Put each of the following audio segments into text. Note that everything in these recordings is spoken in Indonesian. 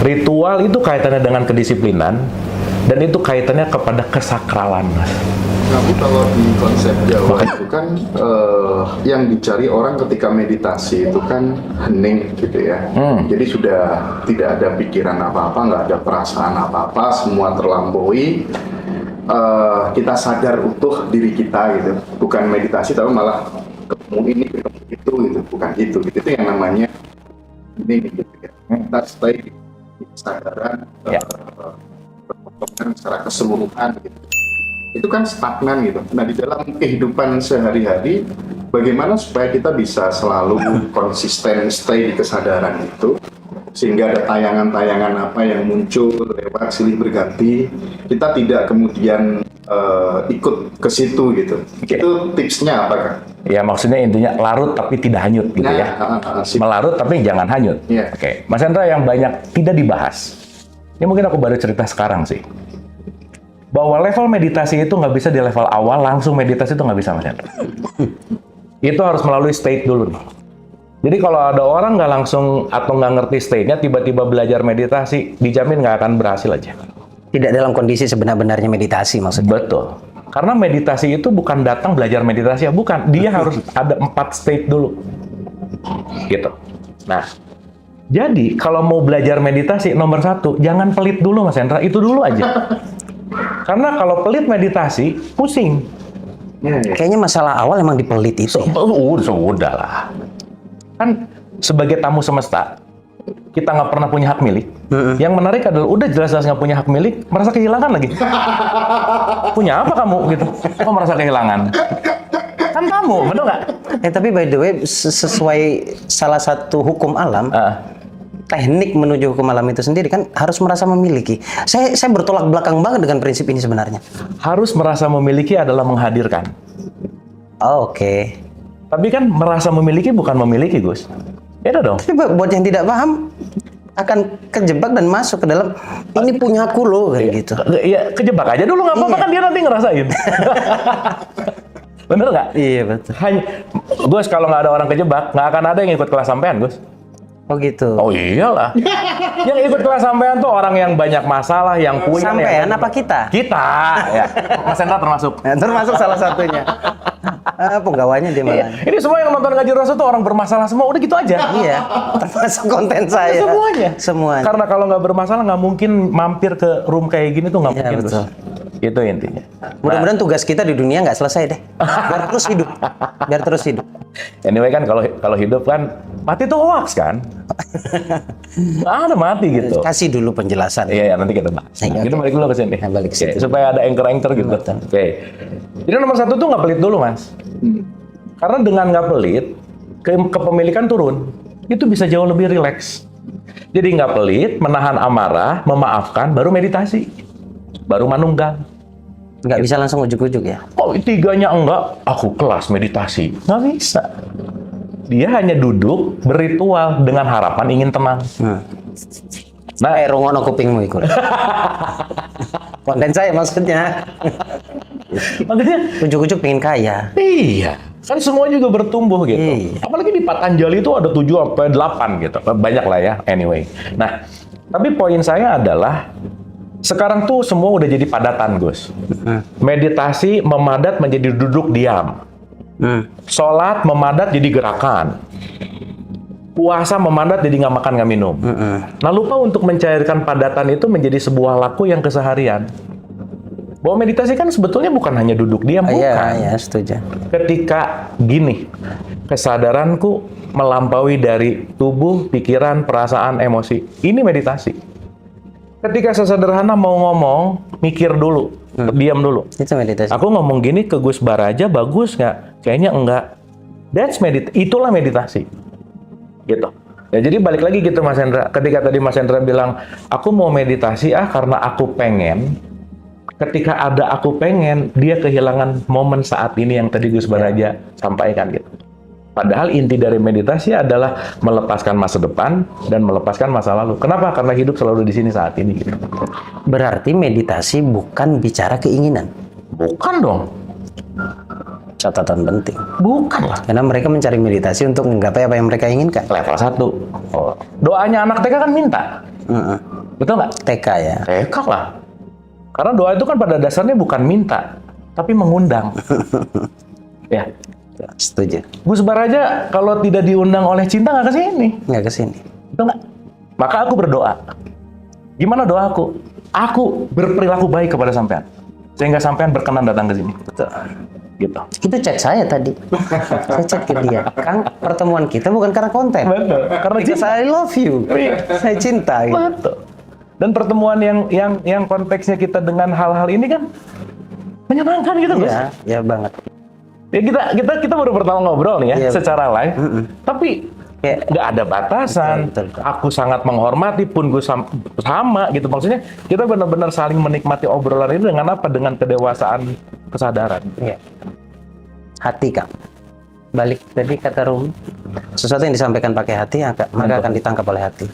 Ritual itu kaitannya dengan kedisiplinan, dan itu kaitannya kepada kesakralan, Mas. Tapi kalau di konsep Jawa itu kan yang dicari orang ketika meditasi itu kan hening gitu ya. Jadi sudah tidak ada pikiran apa-apa, nggak ada perasaan apa-apa, semua terlampaui. Kita sadar utuh diri kita gitu. Bukan meditasi tapi malah ketemu ini, ketemu itu gitu. Bukan itu. Gitu. Itu yang namanya hening gitu ya. Kita stay di kesadaran berpotongan secara keseluruhan gitu. Itu kan stagnan gitu. Nah, di dalam kehidupan sehari-hari, bagaimana supaya kita bisa selalu konsisten stay di kesadaran itu, sehingga ada tayangan-tayangan apa yang muncul lewat silih berganti, kita tidak kemudian ikut ke situ gitu. Itu tipsnya apa, Kak? Ya, maksudnya intinya larut tapi tidak hanyut gitu ya. Melarut tapi jangan hanyut. Oke, Mas Hendra, yang banyak tidak dibahas. Ini mungkin aku baru cerita sekarang sih. Bahwa level meditasi itu nggak bisa di level awal, langsung meditasi itu nggak bisa, Mas Hendra. Itu harus melalui state dulu nih. Jadi kalau ada orang nggak langsung atau nggak ngerti state-nya, tiba-tiba belajar meditasi, dijamin nggak akan berhasil aja. Tidak dalam kondisi sebenar-benarnya meditasi maksudnya? Betul. Karena meditasi itu bukan datang belajar meditasi, ya bukan. Dia harus ada 4 state dulu. Gitu. Nah, jadi kalau mau belajar meditasi, nomor 1, jangan pelit dulu, Mas Hendra. Itu dulu aja. Karena kalau pelit meditasi, pusing. Kayaknya masalah awal emang dipelit itu. Sudah lah. Kan sebagai tamu semesta, kita nggak pernah punya hak milik. Yang menarik adalah udah jelas-jelas nggak punya hak milik, merasa kehilangan lagi. Punya apa kamu gitu? Kok merasa kehilangan? Kan kamu, betul nggak? Tapi by the way, sesuai salah satu hukum alam, teknik menuju hukum alam itu sendiri kan harus merasa memiliki. Saya bertolak belakang banget dengan prinsip ini sebenarnya. Harus merasa memiliki adalah menghadirkan. Oke. Tapi kan merasa memiliki bukan memiliki, Gus. Beda dong. Tapi buat yang tidak paham, akan kejebak dan masuk ke dalam ini punya aku loh, kayak gitu. Iya, kejebak aja dulu, nggak apa-apa kan dia nanti ngerasain. Bener nggak? Iya, betul. Gus, kalau nggak ada orang kejebak, nggak akan ada yang ikut kelas sampean, Gus. Oh gitu. Oh iyalah. Yang ikut kelas sampean tuh orang yang banyak masalah, yang punya. Sampean apa kita? Kita, ya. Mas Hendra termasuk. Termasuk salah satunya. Penggawanya dia malah. Ini semua yang nonton Ngaji Rasul tuh orang bermasalah semua, udah gitu aja. Iya, termasuk konten saya. Semuanya. Karena kalau nggak bermasalah nggak mungkin mampir ke room kayak gini tuh nggak mungkin. Betul. Itu intinya. Mudah-mudahan tugas kita di dunia nggak selesai deh. Biar terus hidup. Biar terus hidup. Anyway kan kalau hidup kan mati tuh hoax kan. Ada mati gitu. Kasih dulu penjelasan. Iya, nanti kita bahas. Kita balik dulu ke sini. Balik ke sini. Supaya ada anchor gitu. Oke. Jadi nomor 1 tuh nggak pelit dulu, Mas. Karena dengan nggak pelit, kepemilikan turun. Itu bisa jauh lebih rileks. Jadi nggak pelit, menahan amarah, memaafkan, baru meditasi. Baru manunggal. Nggak bisa langsung ujuk-ujuk ya? Oh, 3-nya enggak, aku kelas meditasi. Nggak bisa. Dia hanya duduk, berritual, dengan harapan ingin tenang. Nah, rungono kupingmu ikut. Konten saya maksudnya. Makanya, ujuk-ujuk pengen kaya. Iya. Kan semua juga bertumbuh gitu. Iya. Apalagi di Patanjali itu ada 7-8 gitu. Banyak lah ya, anyway. Nah, tapi poin saya adalah, sekarang tuh semua udah jadi padatan, Gus. Meditasi memadat menjadi duduk diam. Sholat memadat jadi gerakan. Puasa memadat jadi nggak makan nggak minum. Nah, lupa untuk mencairkan padatan itu menjadi sebuah laku yang keseharian. Bahwa meditasi kan sebetulnya bukan hanya duduk diam, bukan. Iya, setuju. Ketika gini, kesadaranku melampaui dari tubuh, pikiran, perasaan, emosi. Ini meditasi. Ketika sesederhana mau ngomong, mikir dulu, diam dulu. Itu meditasi. Aku ngomong gini ke Gus Baraja, bagus nggak? Kayaknya enggak. Itulah meditasi. Gitu. Ya, jadi balik lagi gitu, Mas Hendra. Ketika tadi Mas Hendra bilang, aku mau meditasi karena aku pengen. Ketika ada aku pengen, dia kehilangan momen saat ini yang tadi Gus Baraja sampaikan gitu. Padahal inti dari meditasi adalah melepaskan masa depan dan melepaskan masa lalu. Kenapa? Karena hidup selalu di sini saat ini. Gitu. Berarti meditasi bukan bicara keinginan? Bukan dong. Catatan penting. Bukan lah. Karena mereka mencari meditasi untuk menggapai apa yang mereka inginkan. Level 1. Doanya anak TK kan minta. Betul nggak? TK ya. TK lah. Karena doa itu kan pada dasarnya bukan minta, tapi mengundang. Ya. Setuju. Gus Baraja kalau tidak diundang oleh cinta nggak kesini. Nggak kesini. Betul nggak? Maka aku berdoa. Gimana doaku? Aku berperilaku baik kepada sampean. Sehingga sampean berkenan datang ke sini. Betul. Gitu. Itu chat saya tadi. Saya chat ke dia. Kang, pertemuan kita bukan karena konten. Betul. Karena Because I love you. Saya cinta. Gitu. Betul. Dan pertemuan yang konteksnya kita dengan hal-hal ini kan menyenangkan gitu, Gus. Iya, ya banget. Ya kita baru pertama ngobrol nih ya, Iya, secara live. Tapi Kayak- nggak ada batasan. Betul. Aku sangat menghormati pun gue sama gitu. Maksudnya kita benar-benar saling menikmati obrolan ini dengan apa? Dengan kedewasaan, kesadaran. Iya. Hati, Kang. Balik tadi kata Rumi, sesuatu yang disampaikan pakai hati maka akan ditangkap oleh hati.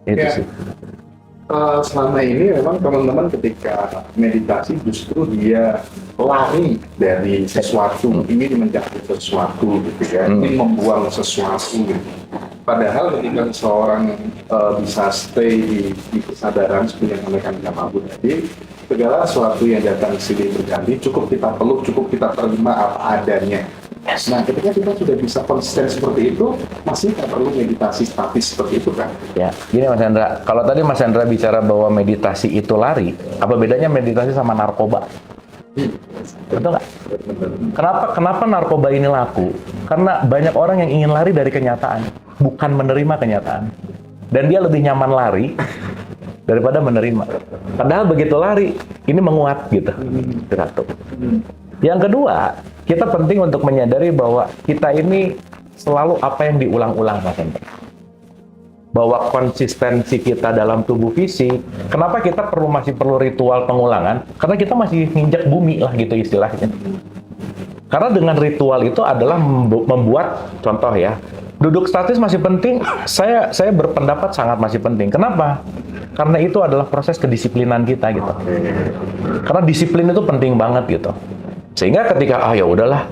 Itu Ya. sih. Selama ini memang teman-teman ketika meditasi justru dia lari dari sesuatu, ingin mencapai sesuatu gitu ya, ingin membuang sesuatu gitu. Padahal ketika seseorang bisa stay di kesadaran seperti yang disampaikan Abu tadi, segala sesuatu yang datang ke sini berganti, cukup kita peluk, cukup kita terima apa adanya. Nah, ketika kita sudah bisa konsisten seperti itu, masih tak perlu meditasi statis seperti itu kan? Ya, gini Mas Hendra. Kalau tadi Mas Hendra bicara bahwa meditasi itu lari, apa bedanya meditasi sama narkoba? Betul nggak? Kenapa narkoba ini laku? Karena banyak orang yang ingin lari dari kenyataan, bukan menerima kenyataan. Dan dia lebih nyaman lari daripada menerima. Padahal begitu lari, ini menguat gitu. Satu. Yang kedua, kita penting untuk menyadari bahwa kita ini selalu apa yang diulang-ulang, Mas Hendra. Bahwa konsistensi kita dalam tubuh fisik, kenapa kita masih perlu ritual pengulangan? Karena kita masih nginjak bumi lah gitu istilahnya. Karena dengan ritual itu adalah membuat, contoh ya, duduk statis masih penting, saya berpendapat sangat masih penting. Kenapa? Karena itu adalah proses kedisiplinan kita gitu. Karena disiplin itu penting banget gitu. Sehingga ketika ya udahlah,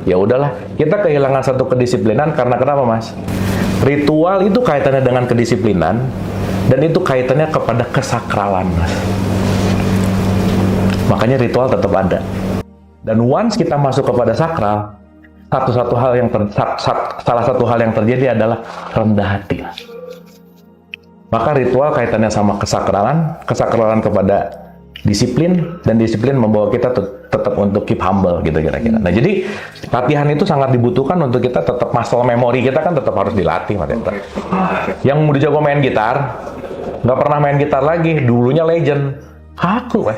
kita kehilangan satu kedisiplinan karena kenapa, Mas? Ritual itu kaitannya dengan kedisiplinan dan itu kaitannya kepada kesakralan, Mas. Makanya ritual tetap ada. Dan once kita masuk kepada sakral, salah satu hal yang terjadi adalah rendah hati. Maka ritual kaitannya sama kesakralan kepada disiplin, dan disiplin membawa kita tetap untuk keep humble gitu kira-kira. Nah, jadi latihan itu sangat dibutuhkan untuk kita tetap muscle memory kita kan tetap harus dilatih, Mas Hendra. Yang udah jago main gitar, nggak pernah main gitar lagi, dulunya legend, aku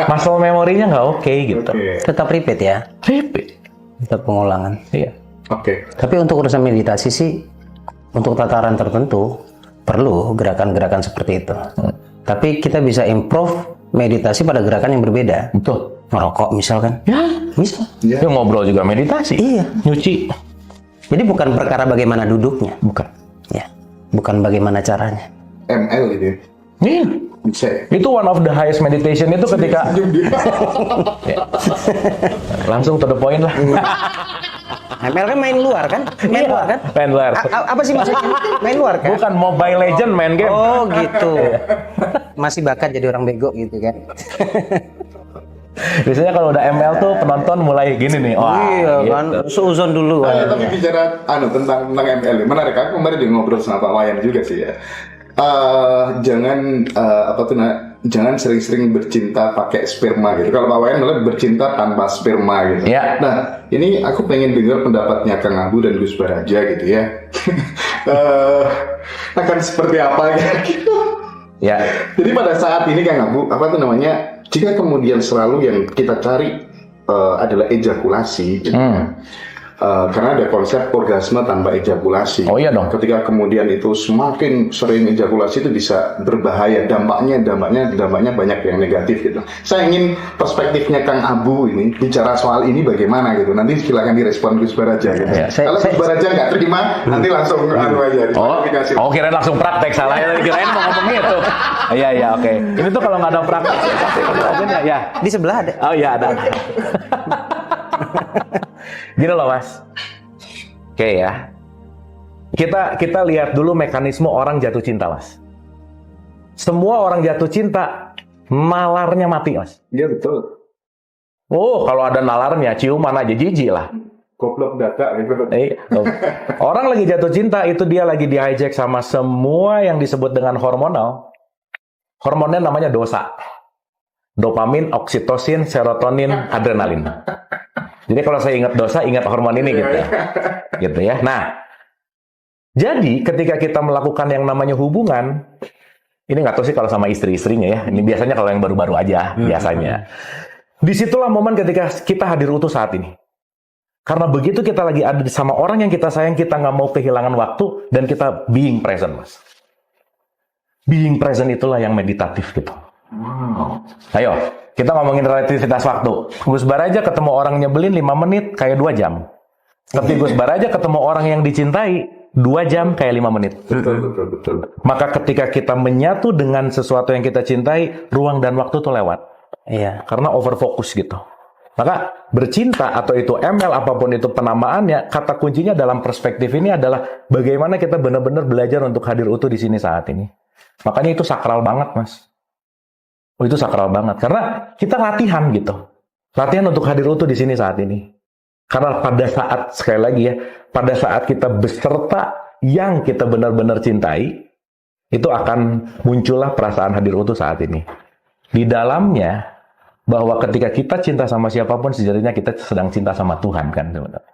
muscle memory-nya nggak oke gitu. Tetap repeat ya. Repeat. Tetap pengulangan. Iya. Oke. Tapi untuk urusan meditasi sih, untuk tataran tertentu perlu gerakan-gerakan seperti itu. Tapi kita bisa improve meditasi pada gerakan yang berbeda. Betul. Merokok misalkan. Ya, Bisa. ya ngobrol juga meditasi. Iya. Nyuci. Jadi bukan perkara bagaimana duduknya. Bukan. Ya. Bukan bagaimana caranya. ML gitu ya. Iya. Bisa ya? Itu one of the highest meditation itu ketika ya. Langsung to the point lah. ML kan main luar kan? Main luar kan? Main luar. Apa sih maksudnya? Main luar kan? Bukan Mobile Legend main game. Oh gitu. Masih bakat jadi orang bego gitu kan? Biasanya kalau udah ML tuh penonton mulai gini nih. Wah, Iya gitu. kan, seuzon dulu. Tapi bicara tentang ML ini, menarik. Aku kemarin juga ngobrol sama Pak Wayan juga sih ya. Jangan sering-sering bercinta pakai sperma gitu. Kalau Pak Wayan malah bercinta tanpa sperma gitu. Ya. Nah, ini aku pengen dengar pendapatnya Kang Abu dan Gus Baraja gitu ya. Akan seperti apa gitu. Ya. Jadi pada saat ini Kang Abu, jika kemudian selalu yang kita cari adalah ejakulasi, gitu, karena ada konsep orgasme tanpa ejakulasi. Oh iya dong. Ketika kemudian itu semakin sering ejakulasi itu bisa berbahaya. Dampaknya banyak yang negatif gitu. Saya ingin perspektifnya Kang Abu ini bicara soal ini bagaimana gitu. Nanti silakan direspon Gus Baraja gitu. Ya, Kalau Gus Baraja nggak terima, nanti langsung aja. Oh, kirain langsung praktek, salah ya. Kirain mau ngomong gitu. Iya, oke. Ini tuh kalau nggak ada praktek, ya. Di sebelah ada. Oh iya ada. Gini loh, Mas. Oke ya. Kita lihat dulu mekanisme orang jatuh cinta, Mas. semua orang jatuh cinta, nalarnya mati, Mas. Iya betul. Oh, kalau ada nalarnya, ciuman aja, jijik lah. Goblok data gitu. Orang lagi jatuh cinta, itu dia lagi di hijack sama semua yang disebut dengan hormonal. Hormonnya namanya dosa. Dopamin, oksitosin, serotonin, adrenalin. Jadi kalau saya ingat dosa, ingat hormon ini gitu ya. Gitu ya. Nah, jadi ketika kita melakukan yang namanya hubungan, ini nggak tahu sih kalau sama istri-istrinya ya. Ini biasanya kalau yang baru-baru aja, biasanya. Disitulah momen ketika kita hadir utuh saat ini. Karena begitu kita lagi ada sama orang yang kita sayang, kita nggak mau kehilangan waktu, dan kita being present, Mas. Being present itulah yang meditatif gitu. Wow. Ayo, kita ngomongin relativitas waktu. Gus Baraja ketemu orang nyebelin 5 menit, kayak 2 jam. Tapi Gus Baraja ketemu orang yang dicintai, 2 jam kayak 5 menit. Betul. Maka ketika kita menyatu dengan sesuatu yang kita cintai, ruang dan waktu tuh lewat. Iya. Karena overfokus gitu. Maka bercinta atau itu ML apapun itu penamaannya, kata kuncinya dalam perspektif ini adalah bagaimana kita benar-benar belajar untuk hadir utuh di sini saat ini. Makanya itu sakral banget, Mas. Oh, itu sakral banget karena kita latihan gitu. Latihan untuk hadir utuh di sini saat ini. Karena pada saat sekali lagi ya, pada saat kita beserta yang kita benar-benar cintai, itu akan muncullah perasaan hadir utuh saat ini. Di dalamnya, bahwa ketika kita cinta sama siapapun, sejatinya kita sedang cinta sama Tuhan kan sebenarnya.